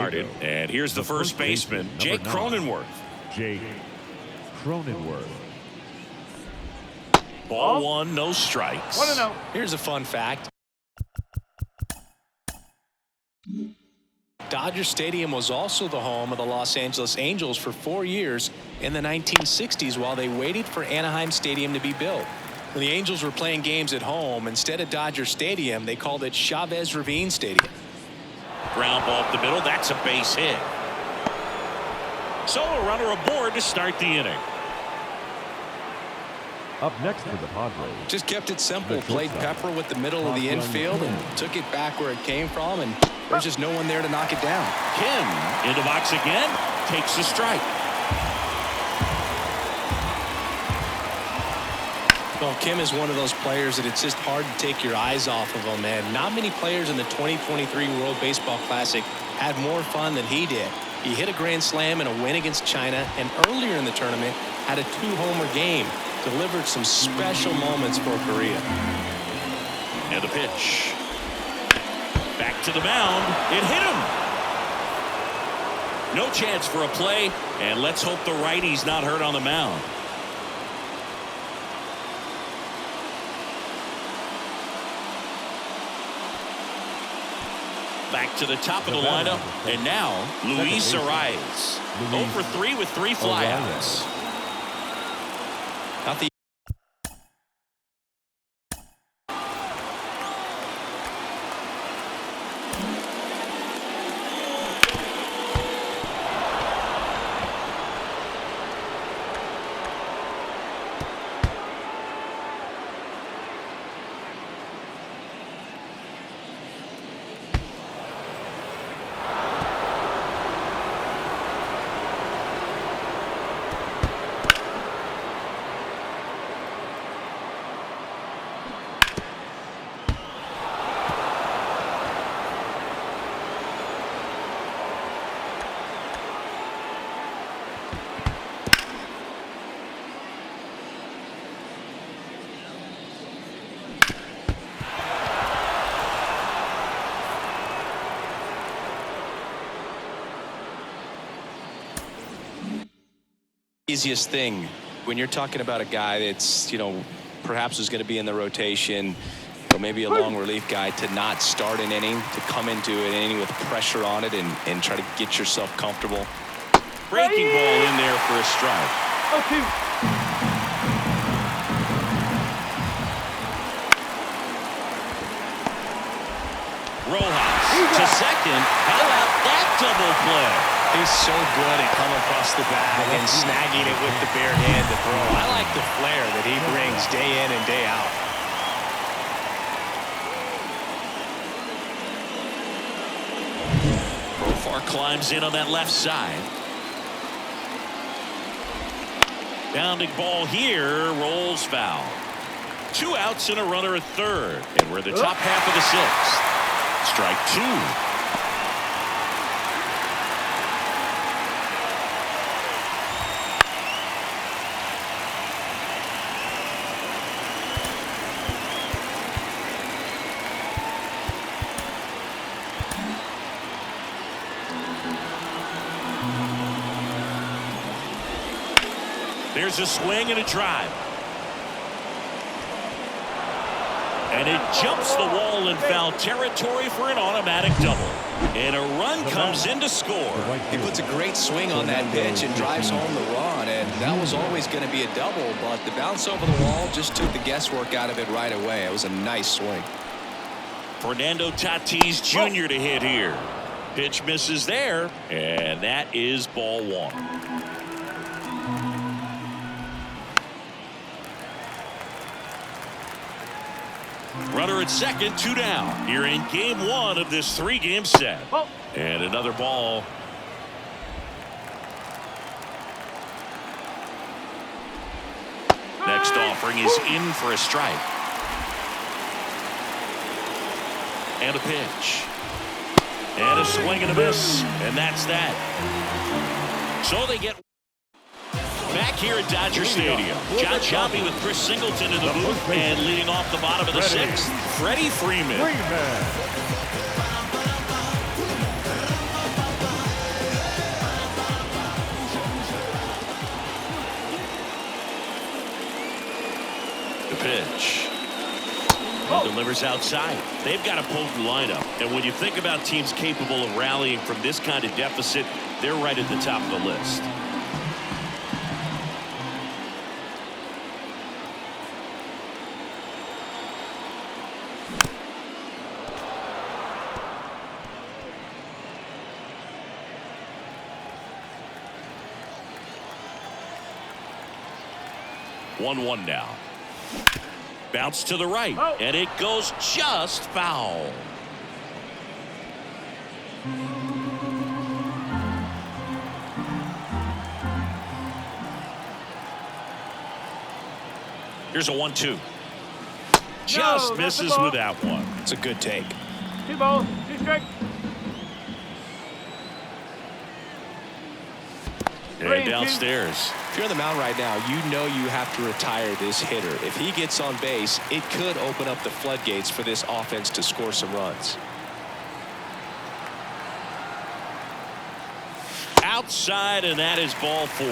started. And here's the first baseman, Jake Cronenworth. Jake Cronenworth. Ball one, no strikes. 1-0. Here's a fun fact. Dodger Stadium was also the home of the Los Angeles Angels for 4 years in the 1960s while they waited for Anaheim Stadium to be built. When the Angels were playing games at home, instead of Dodger Stadium, they called it Chavez Ravine Stadium. Ground ball up the middle. That's a base hit. So a runner aboard to start the inning. Up next for the Padres. Just kept it simple. Played pepper with the middle of the infield and took it back where it came from, and there's just no one there to knock it down. Kim in the box again. Takes the strike. Well, Kim is one of those players that it's just hard to take your eyes off of him, and not many players in the 2023 World Baseball Classic had more fun than he did. He hit a grand slam in a win against China, and earlier in the tournament had a 2-homer game. Delivered some special moments for Korea. And a pitch. Back to the mound. It hit him. No chance for a play, and let's hope the righty's not hurt on the mound. Back to the top of the lineup, and now Luis Arias. 0 for 3 with 3 flyouts. Not the easiest thing when you're talking about a guy that's, perhaps is going to be in the rotation, or maybe a long relief guy, to not start an inning, to come into an inning with pressure on it and try to get yourself comfortable. Breaking ball in there for a strike. Okay. Rojas to second. How about that double play? He's so good at coming across the bag and snagging it with the bare hand to throw. I like the flair that he brings day in and day out. Profar climbs in on that left side. Bounding ball here, rolls foul. 2 outs and a runner at third, and we're in the top half of the 6th. Strike 2. There's a swing and a drive. And it jumps the wall in foul territory for an automatic double. And a run comes in to score. He puts a great swing on that pitch and drives home the run, and that was always going to be a double, but the bounce over the wall just took the guesswork out of it right away. It was a nice swing. Fernando Tatis Jr. to hit here. Pitch misses there, and that is ball 1. Runner at second, 2 down. Here in game 1 of this 3-game set. And another ball. Next offering is in for a strike. And a pitch. And a swing and a miss. And that's that. So they get back here at Dodger Stadium. John Choppy with Chris Singleton in the booth, and leading off the bottom of the 6th, Freddie Freeman. Delivers outside. They've got a potent lineup. And when you think about teams capable of rallying from this kind of deficit, they're right at the top of the list. One now. Bounce to the right, and it goes just foul. Here's a 1-2. Just misses with that one. It's a good take. 2 balls, 2 strikes. And downstairs. If you're on the mound right now, you know you have to retire this hitter. If he gets on base, it could open up the floodgates for this offense to score some runs. Outside, and that is ball 4.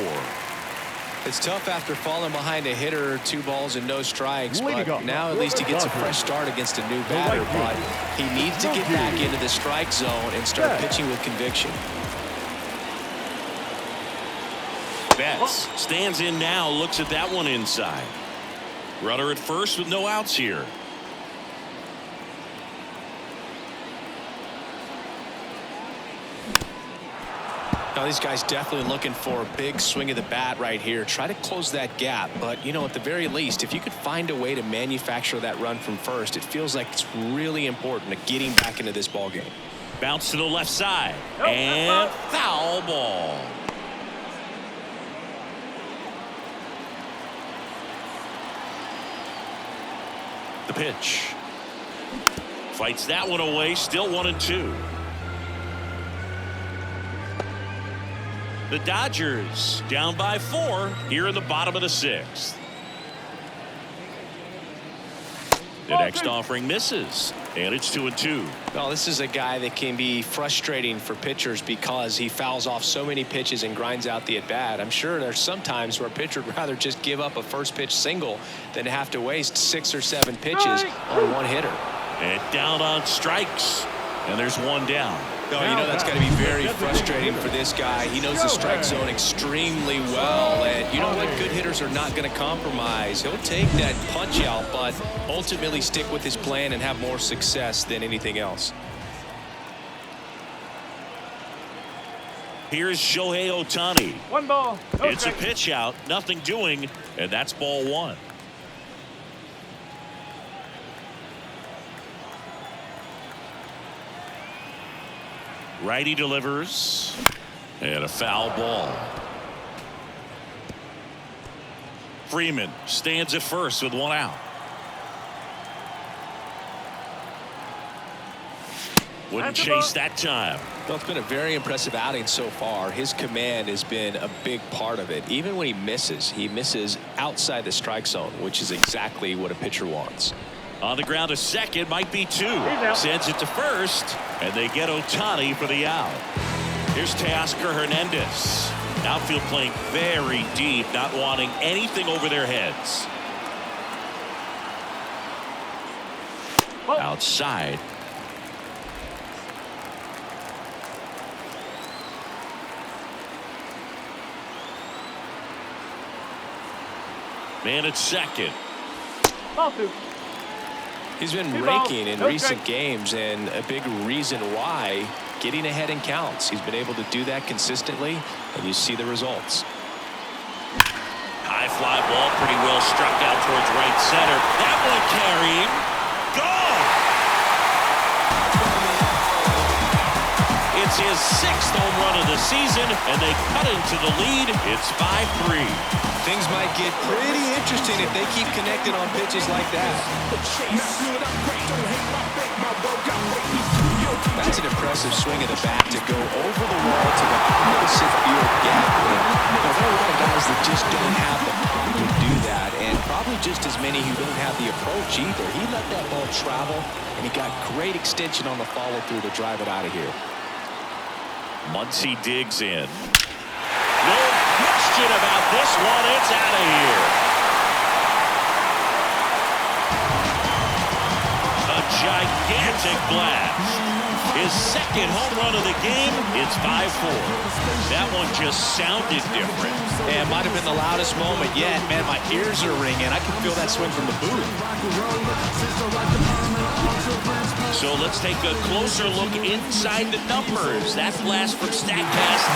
It's tough after falling behind a hitter, 2 balls and no strikes, but now at least he gets a fresh start against a new batter. But he needs to get back into the strike zone and start pitching with conviction. Betts stands in now, looks at that one inside. Runner at first with no outs here. Now these guys definitely looking for a big swing of the bat right here. Try to close that gap, but you know, at the very least, if you could find a way to manufacture that run from first, it feels like it's really important to getting back into this ball game. Bounce to the left side, and foul ball. The pitch. Fights that one away, still 1-2. The Dodgers down by 4 here in the bottom of the 6th. The next offering misses, and it's 2-2. Well, this is a guy that can be frustrating for pitchers because he fouls off so many pitches and grinds out the at-bat. I'm sure there's some times where a pitcher would rather just give up a first pitch single than have to waste 6 or 7 pitches on one hitter. And down on strikes, and there's 1 down. No, you know that's got to be very frustrating for this guy. He knows the strike zone extremely well, and you know what? Good hitters are not going to compromise. He'll take that punch out, but ultimately stick with his plan and have more success than anything else. Here's Shohei Ohtani. 1 ball, no It's a strikes. pitch out, nothing doing, and that's ball 1. Righty delivers, and a foul ball. Freeman stands at first with 1 out. Wouldn't chase that time. Well, it's been a very impressive outing so far. His command has been a big part of it. Even when he misses outside the strike zone, which is exactly what a pitcher wants. On the ground to second, might be 2. Sends it to first, and they get Ohtani for the out. Here's Teoscar Hernandez. Outfield playing very deep, not wanting anything over their heads. Outside. Man at second. Ball 2. He's been raking in recent games, and a big reason why, getting ahead in counts. He's been able to do that consistently, and you see the results. High fly ball, pretty well struck out towards right center. That one carrying. Gone! It's his 6th home run of the season, and they cut into the lead. It's 5-3. Things might get pretty interesting if they keep connected on pitches like that. That's an impressive swing of the bat to go over the wall to the opposite field gap. There are a lot of guys that just don't have the power to do that, and probably just as many who don't have the approach either. He let that ball travel, and he got great extension on the follow-through to drive it out of here. Muncy digs in. No question about this one. It's out of here. gigantic blast. His second home run of the game. It's 5-4. That one just sounded different. And might have been the loudest moment yet. Man, my ears are ringing. I can feel that swing from the booth. So let's take a closer look inside the numbers. That blast from StatCast,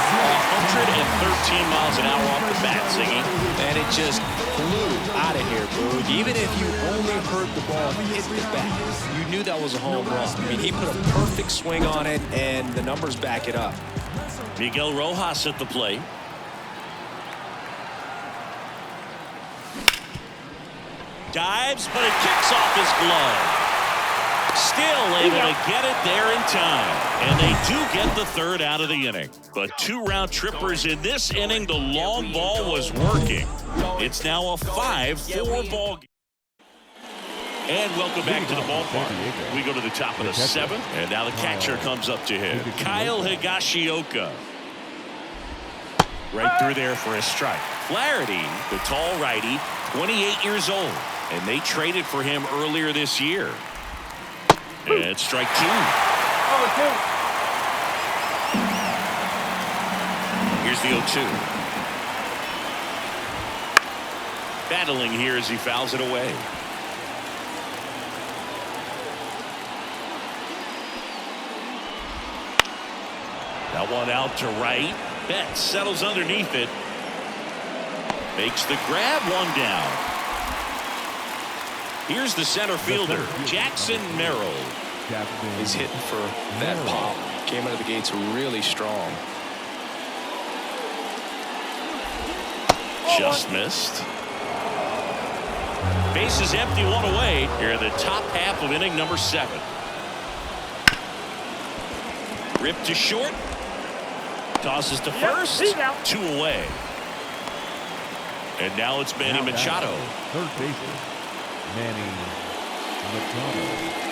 113 miles an hour off the bat, Ziggy. And it just flew out of here, Boog. Even if you only heard the ball hit the bat, you knew that was a home run. I mean, he put a perfect swing on it, and the numbers back it up. Miguel Rojas at the plate. Dives, but it kicks off his glove. Still able to get it there in time. And they do get the third out of the inning. But 2 round trippers in this inning. The long ball was working. It's now a 5-4 ball game. And welcome back to the ballpark. We go to the top of the 7th. And now the catcher comes up to him. Kyle Higashioka. Right through there for a strike. Flaherty, the tall righty, 28 years old. And they traded for him earlier this year. And strike 2. Here's the 0-2. Battling here as he fouls it away. That one out to right. Betts settles underneath it. Makes the grab, one down. Here's the center fielder, Jackson Merrill. He's hitting for that pop. Came out of the gates really strong. Just missed. Bases empty, 1 away. Here in the top half of inning number 7. Ripped to short. Tosses to first. 2 away. And now it's Manny Machado. Third baseman, Manny Machado.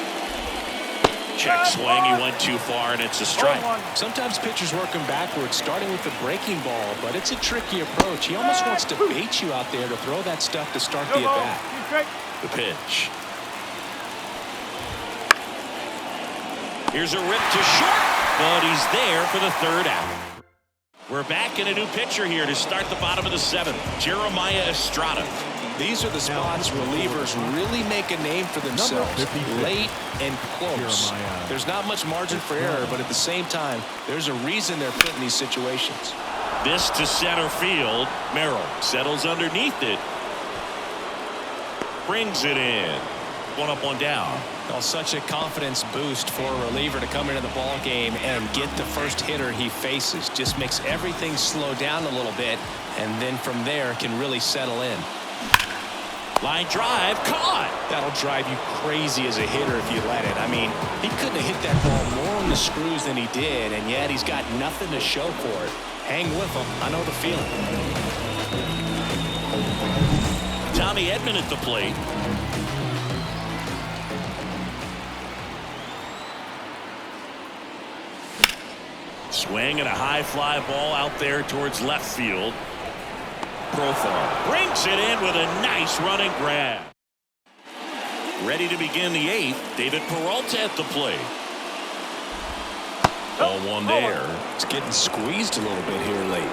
Check swing. He went too far, and it's a strike. Sometimes pitchers work him backwards, starting with the breaking ball, but it's a tricky approach. He almost wants to bait you out there to throw that stuff to start the at-bat. The pitch. Here's a rip to short, but he's there for the third out. We're back in a new pitcher here to start the bottom of the 7th. Jeremiah Estrada. These are the spots relievers really make a name for themselves. Late and close. There's not much margin for error, but at the same time, there's a reason they're put in these situations. This to center field. Merrill settles underneath it. Brings it in. 1 up, 1 down. Well, such a confidence boost for a reliever to come into the ball game and get the first hitter he faces. Just makes everything slow down a little bit, and then from there can really settle in. Line drive, caught. That'll drive you crazy as a hitter if you let it. I mean, he couldn't have hit that ball more on the screws than he did, and yet he's got nothing to show for it. Hang with him. I know the feeling. Tommy Edman at the plate. Swing and a high fly ball out there towards left field. Profile brings it in with a nice running grab. Ready to begin the 8th. David Peralta at the plate. 0-1 there. It's getting squeezed a little bit here late.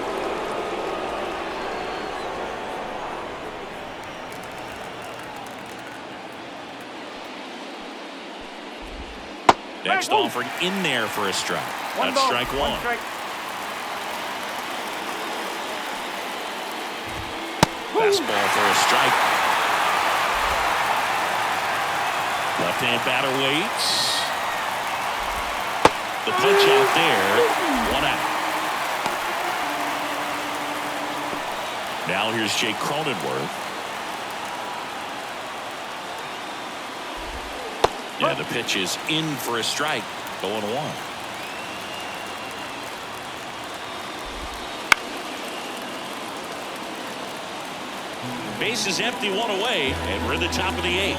Next offered in there for a strike. That's strike 1. Fastball for a strike. Left-hand batter waits. The punch out there. 1 out. Now here's Jake Cronenworth. Yeah, the pitch is in for a strike. 0-1. Base is empty, 1 away, and we're at the top of the 8th.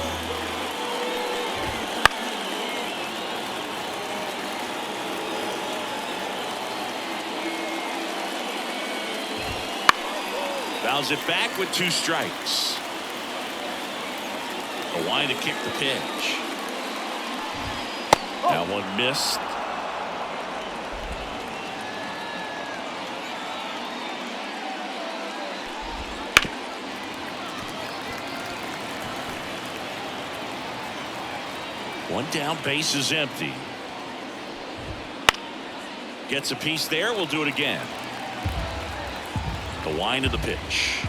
Fouls it back with 2 strikes. A wind to kick the pitch. That one missed. One down, base is empty. Gets a piece there. We'll do it again. The wind of the pitch.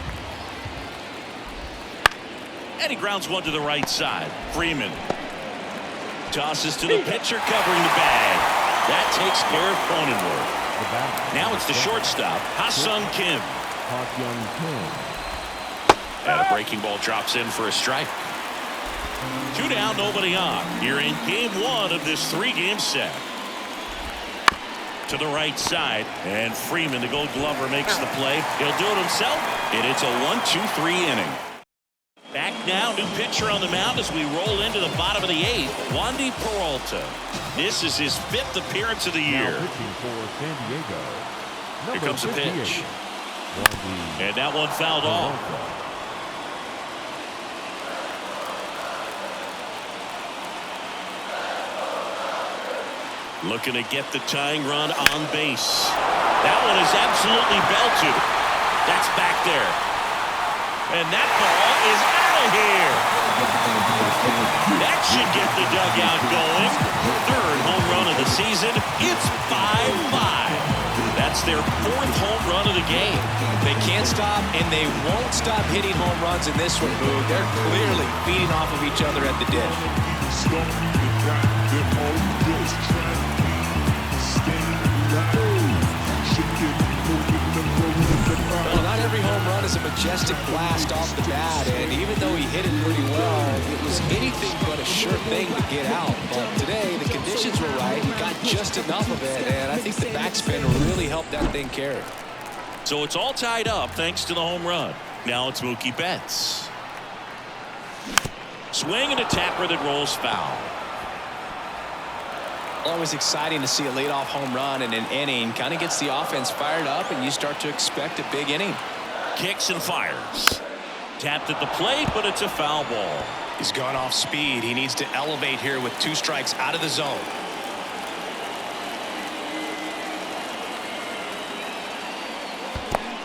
And he grounds one to the right side. Freeman tosses to the pitcher, covering the bag. That takes care of Cronenworth. Now it's the shortstop, Ha-Sung Kim. And a breaking ball drops in for a strike. 2 down, nobody on. You're in game 1 of this 3-game set. To the right side, and Freeman, the Gold Glover, makes the play. He'll do it himself, and it's a 1-2-3 inning. Back now, new pitcher on the mound as we roll into the bottom of the 8th. Wandy Peralta. This is his 5th appearance of the year. Here comes the pitch. And that one fouled off. Looking to get the tying run on base. That one is absolutely belted. That's back there. And that ball is out of here. That should get the dugout going. 3rd home run of the season. It's 5-5. That's their 4th home run of the game. They can't stop, and they won't stop hitting home runs in this one, Boog. They're clearly feeding off of each other at the dish. Well, not every home run is a majestic blast off the bat, and even though he hit it pretty well, it was anything but a sure thing to get out. But today, the conditions were right. He got just enough of it, and I think the backspin really helped that thing carry. So it's all tied up thanks to the home run. Now it's Mookie Betts. Swing and a tapper that rolls foul. Always exciting to see a leadoff home run in an inning. Kind of gets the offense fired up, and you start to expect a big inning. Kicks and fires. Tapped at the plate, but it's a foul ball. He's gone off speed. He needs to elevate here with 2 strikes out of the zone.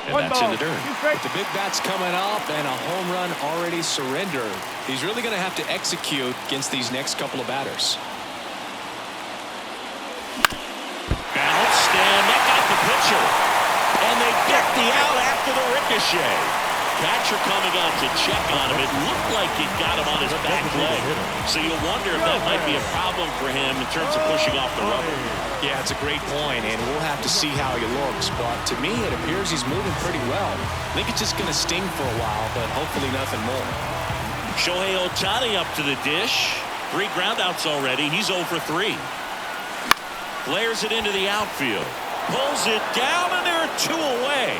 And that's in the dirt. With the big bats coming up and a home run already surrendered, he's really going to have to execute against these next couple of batters. Bounced, and that got the pitcher. And they get the out after the ricochet. Catcher coming out to check on him. It looked like it got him on his back leg. So you wonder if that might be a problem for him in terms of pushing off the rubber. Yeah, it's a great point, and we'll have to see how he looks. But to me, it appears he's moving pretty well. I think it's just going to sting for a while, but hopefully nothing more. Shohei Ohtani up to the dish. 3 groundouts already. He's 0 for 3. Flares it into the outfield. Pulls it down, and there are 2 away.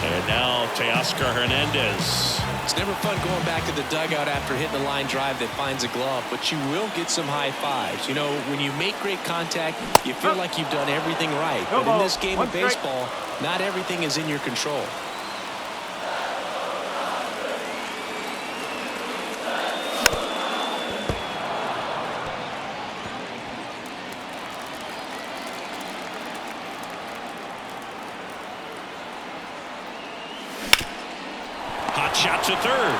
And now Teoscar Hernandez. It's never fun going back to the dugout after hitting a line drive that finds a glove, but you will get some high fives. You know, when you make great contact, you feel like you've done everything right. But in this game of baseball, not everything is in your control. Shot to third.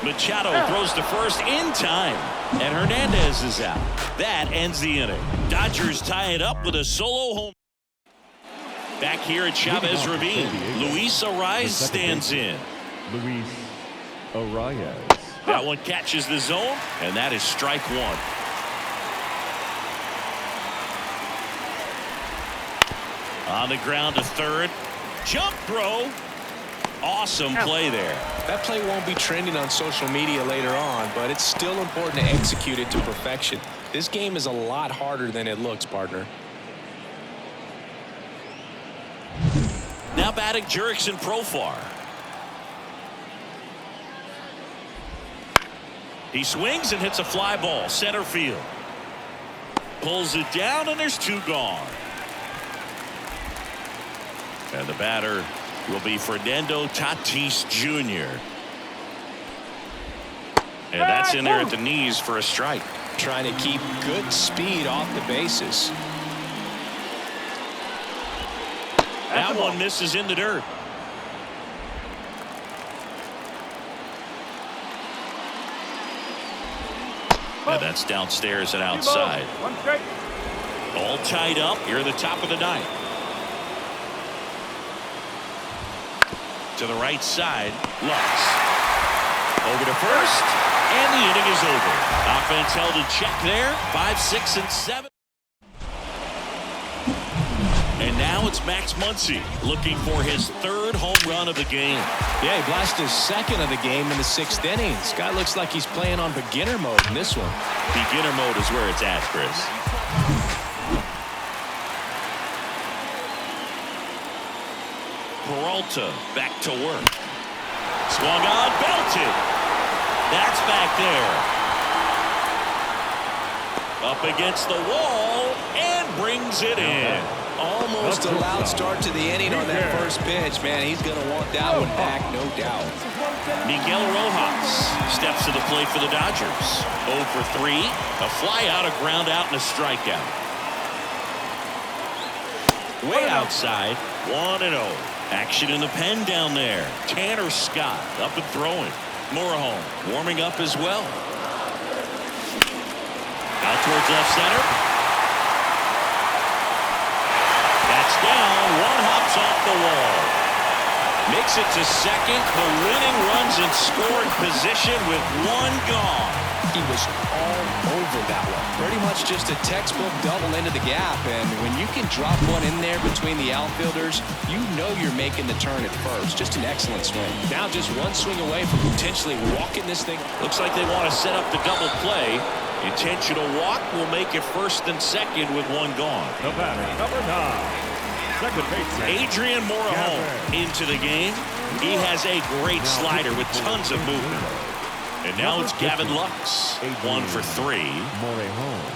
Machado throws to first in time, and Hernandez is out. That ends the inning. Dodgers tie it up with a solo home. Back here at Chavez Ravine, Luis Arias stands in. Luis Arias. That one catches the zone, and that is strike 1. On the ground to third. Jump throw. Awesome play there. That play won't be trending on social media later on, but it's still important to execute it to perfection. This game is a lot harder than it looks, partner. Now batting Jurickson Profar. He swings and hits a fly ball center field. Pulls it down, and there's 2 gone. And the batter will be Fernando Tatis Jr. And that's in there at the knees for a strike. trying to keep good speed off the bases. That one misses in the dirt. And that's downstairs and outside. One strike. All tied up here in the top of the ninth. To the right side, Lux. Over to first, and the inning is over. Offense held in check there, 5, 6, and 7. And now it's Max Muncy looking for his third home run of the game. Yeah, he blasted his second of the game in the 6th inning. This guy looks like he's playing on beginner mode in this one. Beginner mode is where it's at, Chris. Peralta back to work. Swung on, belted. That's back there. Up against the wall and brings it in. Almost a loud start to the inning on that first pitch. Man, he's going to want that one back, no doubt. Miguel Rojas steps to the plate for the Dodgers. 0 for 3. A fly out, a ground out, and a strikeout. Way outside, 1-0. Action in the pen down there. Tanner Scott up and throwing. Moorhome warming up as well. Out towards left center. That's down. One hops off the wall. Makes it to second. The winning runs in scoring position with one gone. He was all over that one. Pretty much just a textbook double into the gap. And when you can drop one in there between the outfielders, you know you're making the turn at first. Just an excellent swing. Now just one swing away from potentially walking this thing. Looks like they want to set up the double play. Intentional walk will make it first and second with one gone. The batter, number 9. Second baseman, Adrian Moorhome into the game. He has a great slider with tons of movement. And now it's Gavin Lux. 1 for 3. Moorhome.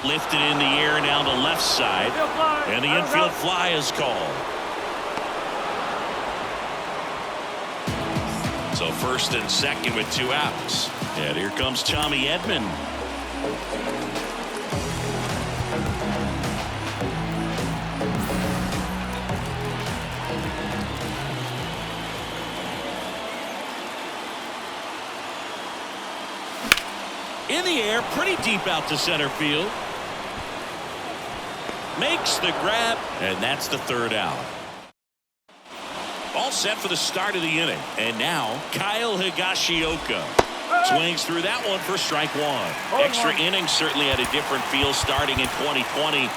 Lifted in the air down the left side. And the infield fly is called. So first and second with 2 outs. And here comes Tommy Edman. In the air, pretty deep out to center field. Makes the grab, and that's the 3rd out. All set for the start of the inning. And now, Kyle Higashioka swings through that one for strike 1. Extra innings certainly had a different feel starting in 2020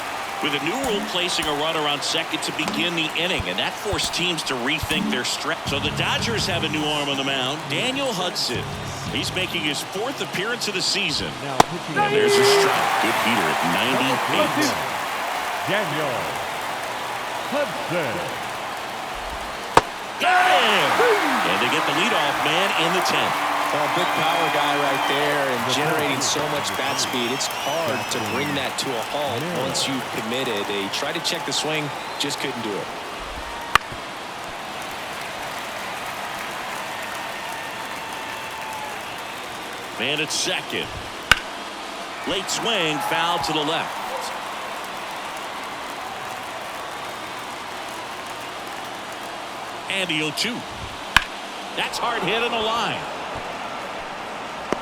with a new rule placing a runner on second to begin the inning, and that forced teams to rethink their stretch. So the Dodgers have a new arm on the mound, Daniel Hudson. He's making his 4th appearance of the season. And there's a strike. Good heater at 98. Daniel Hudson. Got him! And they get the leadoff man in the 10th. Well, big power guy right there and generating so much bat speed. It's hard to bring that to a halt once you've committed. They tried to check the swing, just couldn't do it. Man at second. Late swing, foul to the left. And the 0-2. That's hard hit on the line.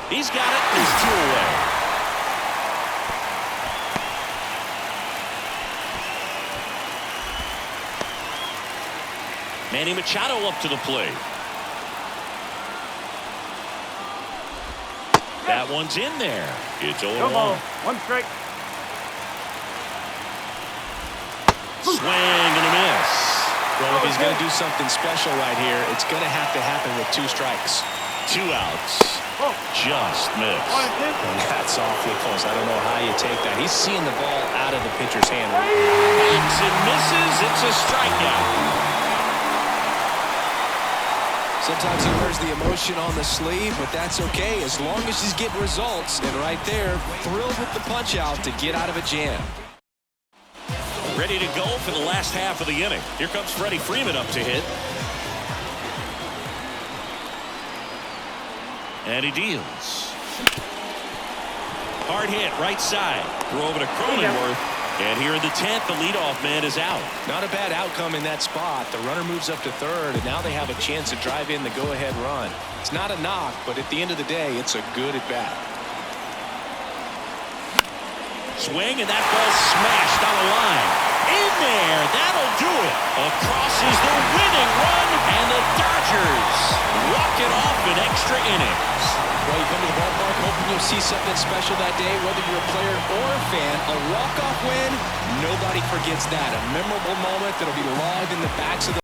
He's got it. There's 2 away. Manny Machado up to the plate. That one's in there. It's 0-1. One strike. Swing and a miss. Well, if he's going to do something special right here, it's going to have to happen with 2 strikes. 2 outs. Just missed. That's awfully close. I don't know how you take that. He's seeing the ball out of the pitcher's hand. Hits and misses. It's a strikeout. Sometimes he wears the emotion on the sleeve, but that's okay as long as he's getting results. And right there, thrilled with the punch out to get out of a jam. Ready to go for the last half of the inning. Here comes Freddie Freeman up to hit. And he deals. Hard hit, right side. Throw over to Cronenworth. And here in the 10th, the leadoff man is out. Not a bad outcome in that spot. The runner moves up to third, and now they have a chance to drive in the go-ahead run. It's not a knock, but at the end of the day, it's a good at-bat. Swing, and that ball smashed on the line. In there, that'll do it. Across is the winning run, and the Dodgers walk it off in extra innings. Well, you come to the ballpark hoping you'll see something special that day, whether you're a player or a fan. A walk-off win, nobody forgets that. A memorable moment that'll be logged in the backs of the